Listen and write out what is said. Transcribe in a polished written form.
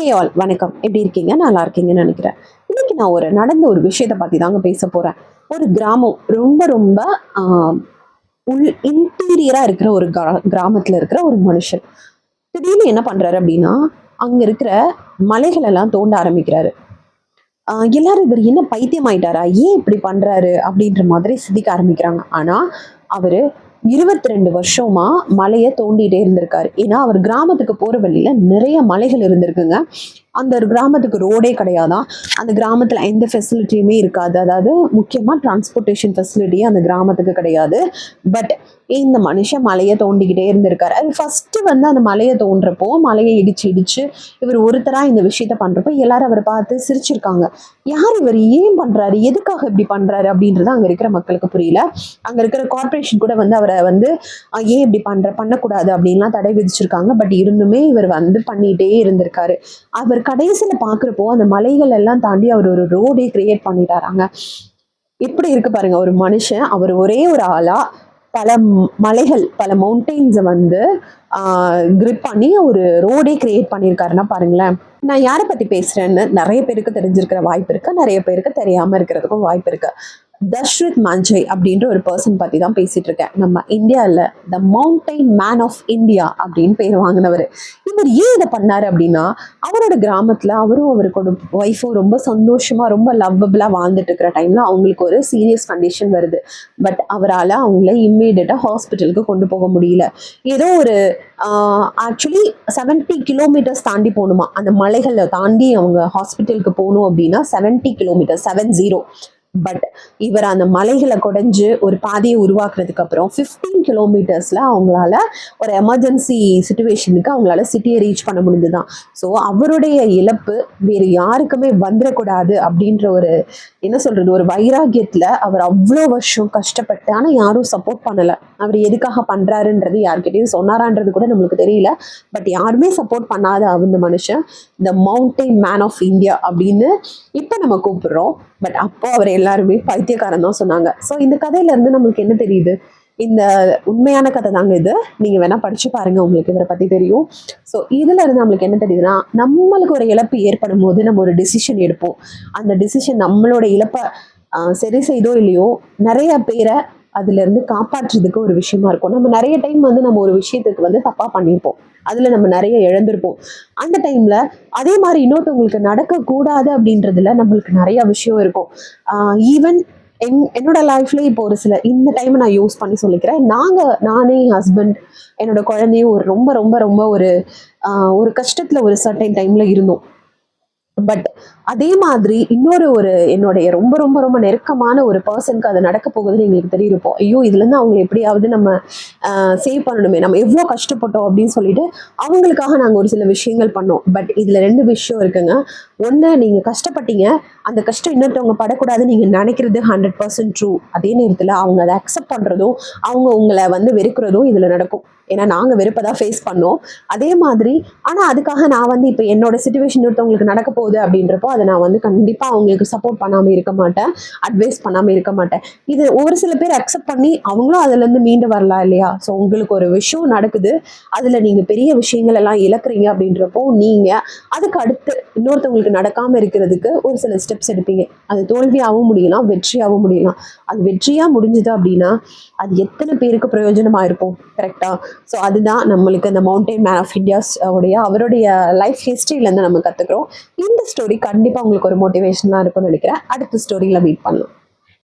Hey all வணக்கம். எப்படி இருக்கீங்க? நல்லா இருக்கீங்கன்னு நினைக்கிறேன். இன்னைக்கு நான் நடந்த ஒரு விஷயத்தை பற்றி தாங்க பேச போகிறேன். ஒரு கிராமம் ரொம்ப ரொம்ப உள் இன்டீரியராக இருக்கிற ஒரு கிராமத்தில் இருக்கிற ஒரு மனுஷன் திடீர்னு என்ன பண்ணுறாரு அப்படின்னா, அங்கே இருக்கிற மலைகள் எல்லாம் தோண்ட ஆரம்பிக்கிறாரு. எல்லாரும் இவர் என்ன பைத்தியம் ஆயிட்டாரா, ஏன் இப்படி பண்ணுறாரு அப்படின்ற மாதிரி சிந்திக்க ஆரம்பிக்கிறாங்க. ஆனால் அவர் 22 வருஷமா மலையை தோண்டிட்டே இருந்திருக்காரு. ஏன்னா அவர் கிராமத்துக்கு போற வழியில நிறைய மலைகள் இருந்திருக்குங்க. அந்த ஒரு கிராமத்துக்கு ரோடே கிடையாதான். அந்த கிராமத்துல எந்த ஃபெசிலிட்டியுமே இருக்காது. அதாவது முக்கியமா டிரான்ஸ்போர்ட்டேஷன் ஃபெசிலிட்டி அந்த கிராமத்துக்கு கிடையாது. பட் இந்த மனுஷன் மலையை தோண்டிக்கிட்டே இருந்திருக்காரு. அது ஃபர்ஸ்ட் அந்த மலையை தோன்றப்போ மலையை இடிச்சு இடிச்சு இவர் ஒருத்தரா இந்த விஷயத்த பண்றப்போ எல்லாரும் அவரை பார்த்து சிரிச்சிருக்காங்க. யார் இவர், ஏன் பண்றாரு, எதுக்காக இப்படி பண்றாரு அப்படின்றது அங்க இருக்கிற மக்களுக்கு புரியல. அங்க இருக்கிற கார்பரேஷன் கூட அவரை ஏன் இப்படி பண்ணக்கூடாது அப்படின்லாம் தடை விதிச்சிருக்காங்க. பட் இருந்துமே இவர் பண்ணிட்டே இருந்திருக்காரு. அவர் கடைசியில பாக்குறப்போ அந்த மலைகள் எல்லாம் தாண்டி அவர் ஒரு ரோடே கிரியேட் பண்ணிட்டாராங்க. எப்படி இருக்கு பாருங்க, ஒரு மனுஷன் அவர் ஒரே ஒரு ஆளா பல மலைகள் பல மவுண்டெயின்ஸை கிரிப் பண்ணி ஒரு ரோடே கிரியேட் பண்ணியிருக்காருன்னா பாருங்களேன். நான் யாரை பத்தி பேசுறேன்னு நிறைய பேருக்கு தெரிஞ்சிருக்கிற வாய்ப்பு இருக்கு, நிறைய பேருக்கு தெரியாம இருக்கிறதுக்கும் வாய்ப்பு இருக்கு. தஷ்ரத் மாஞ்சை அப்படின்ற ஒரு பர்சன் பத்தி தான் பேசிட்டு இருக்கேன். நம்ம இந்தியாவில் the mountain man of India அப்படின்னு பேர் வாங்கினவர். இவர் ஏன் இதை பண்ணாரு அப்படின்னா, அவரோட கிராமத்துல அவரும் அவருக்கு ஒய்ஃபும் ரொம்ப சந்தோஷமா ரொம்ப லவ்வபிளா வாழ்ந்துட்டு இருக்கிற டைம்ல அவங்களுக்கு ஒரு சீரியஸ் கண்டிஷன் வருது. பட் அவரால் அவங்கள இம்மீடியட்டா ஹாஸ்பிட்டலுக்கு கொண்டு போக முடியல. ஏதோ ஒரு ஆக்சுவலி 70 கிலோமீட்டர்ஸ் தாண்டி போகணுமா, அந்த மலைகளை தாண்டி அவங்க ஹாஸ்பிட்டலுக்கு போகணும் அப்படின்னா 70 கிலோமீட்டர் 70. பட் இவர் அந்த மலைகளை குடைஞ்சு ஒரு பாதையை உருவாக்குறதுக்கு அப்புறம் 15 கிலோமீட்டர்ஸ்ல அவங்களால ஒரு எமர்ஜென்சி சுச்சுவேஷனுக்கு அவங்களால சிட்டியை ரீச் பண்ண முடிஞ்சுதான். ஸோ அவருடைய இழப்பு வேறு யாருக்குமே வந்துடக்கூடாது அப்படின்ற ஒரு ஒரு வைராகியத்துல அவர் அவ்வளோ வருஷம் கஷ்டப்பட்டு, ஆனால் யாரும் சப்போர்ட் பண்ணலை. அவர் எதுக்காக பண்றாருன்றது யார்கிட்டையும் சொன்னாரான்றது கூட நம்மளுக்கு தெரியல. பட் யாருமே சப்போர்ட் பண்ணாத அந்த மனுஷன் the mountain man of India அப்படின்னு இப்போ நம்ம கூப்பிடுறோம். பட் அப்போ அவர் எல்லாருமே பைத்தியக்காரன் தான் சொன்னாங்க. ஸோ இந்த கதையில இருந்து நம்மளுக்கு என்ன தெரியுது? இந்த உண்மையான கதை தாங்க இது. நீங்க வேணா படிச்சு பாருங்க, உங்களுக்கு இவரை பத்தி தெரியும். ஸோ இதுல இருந்து நம்மளுக்கு என்ன தெரியுதுன்னா, நம்மளுக்கு ஒரு இழப்பு ஏற்படும் போது நம்ம ஒரு டிசிஷன் எடுப்போம். அந்த டிசிஷன் நம்மளோட இழப்பை சரி செய்தோ இல்லையோ நிறைய பேரை அதுல இருந்து காப்பாற்றுறதுக்கு ஒரு விஷயமா இருக்கும். நம்ம நிறைய டைம் நம்ம ஒரு விஷயத்துக்கு தப்பா பண்ணியிருப்போம், அதுல நம்ம நிறைய இழந்திருப்போம். அந்த டைம்ல அதே மாதிரி இன்னொருத்தவங்களுக்கு நடக்க கூடாது அப்படின்றதுல நம்மளுக்கு நிறைய விஷயம் இருக்கும். ஈவன் என்னோட லைஃப்ல இப்போ ஒரு சில இந்த டைம் நான் யூஸ் பண்ணி சொல்லிக்கிறேன். நானே ஹஸ்பண்ட் என்னோட குழந்தையும் ஒரு ரொம்ப ரொம்ப ரொம்ப ஒரு கஷ்டத்துல ஒரு சர்டைன் டைம்ல இருந்தோம். பட் அதே மாதிரி என்னுடைய ரொம்ப ரொம்ப ரொம்ப நெருக்கமான ஒரு பர்சனுக்கு அது நடக்க போகுதுன்னு எங்களுக்கு தெரியிருப்போம். ஐயோ, இதுல இருந்து அவங்களை எப்படியாவது நம்ம சேவ் பண்ணணுமே, நம்ம எவ்வளோ கஷ்டப்பட்டோம் அப்படின்னு சொல்லிட்டு அவங்களுக்காக நாங்கள் ஒரு சில விஷயங்கள் பண்ணோம். பட் இதுல 2 விஷயம் இருக்குங்க. ஒன்று, நீங்க கஷ்டப்பட்டீங்க, அந்த கஷ்டம் இன்னொருத்தவங்க படக்கூடாதுன்னு நீங்க நினைக்கிறது 100% ட்ரூ. அதே நேரத்தில் அவங்க அதை அக்செப்ட் பண்றதும் அவங்க உங்களை வெறுக்கிறதும் இதுல நடக்கும். ஏன்னா நாங்கள் வெறுப்பதான் ஃபேஸ் பண்ணோம். அதே மாதிரி ஆனால் அதுக்காக நான் இப்போ என்னோட சிச்சுவேஷன் ஒருத்தவங்களுக்கு நடக்க போகுது அப்படின்றப்போ அதை நான் கண்டிப்பாக அவங்களுக்கு சப்போர்ட் பண்ணாமல் இருக்க மாட்டேன், அட்வைஸ் பண்ணாமல் இருக்க மாட்டேன். இது ஒரு சில பேர் அக்செப்ட் பண்ணி அவங்களும் அதுலேருந்து மீண்டு வரலாம் இல்லையா? ஸோ உங்களுக்கு ஒரு விஷயம் நடக்குது, அதில் நீங்கள் பெரிய விஷயங்கள் எல்லாம் இழக்கிறீங்க அப்படின்றப்போ நீங்கள் அதுக்கு அடுத்து இன்னொருத்தவங்களுக்கு நடக்காமல் இருக்கிறதுக்கு ஒரு சில ஸ்டெப்ஸ் எடுப்பீங்க. அது தோல்வியாகவும் முடியலாம், வெற்றியாகவும் முடியலாம். அது வெற்றியாக முடிஞ்சுது அப்படின்னா அது எத்தனை பேருக்கு பிரயோஜனமாக இருக்கும், கரெக்டா? ஸோ அதுதான் நம்மளுக்கு இந்த மவுண்டைன் மேன் ஆஃப் இந்தியாஸ் அவருடைய லைஃப் ஹிஸ்ட்ரியிலேருந்து நம்ம கற்றுக்குறோம். இந்த ஸ்டோரி கண்டிப்பாக உங்களுக்கு ஒரு மோட்டிவேஷனாக இருக்கும்னு நினைக்கிறேன். அடுத்த ஸ்டோரியில் மீட் பண்ணலாம்.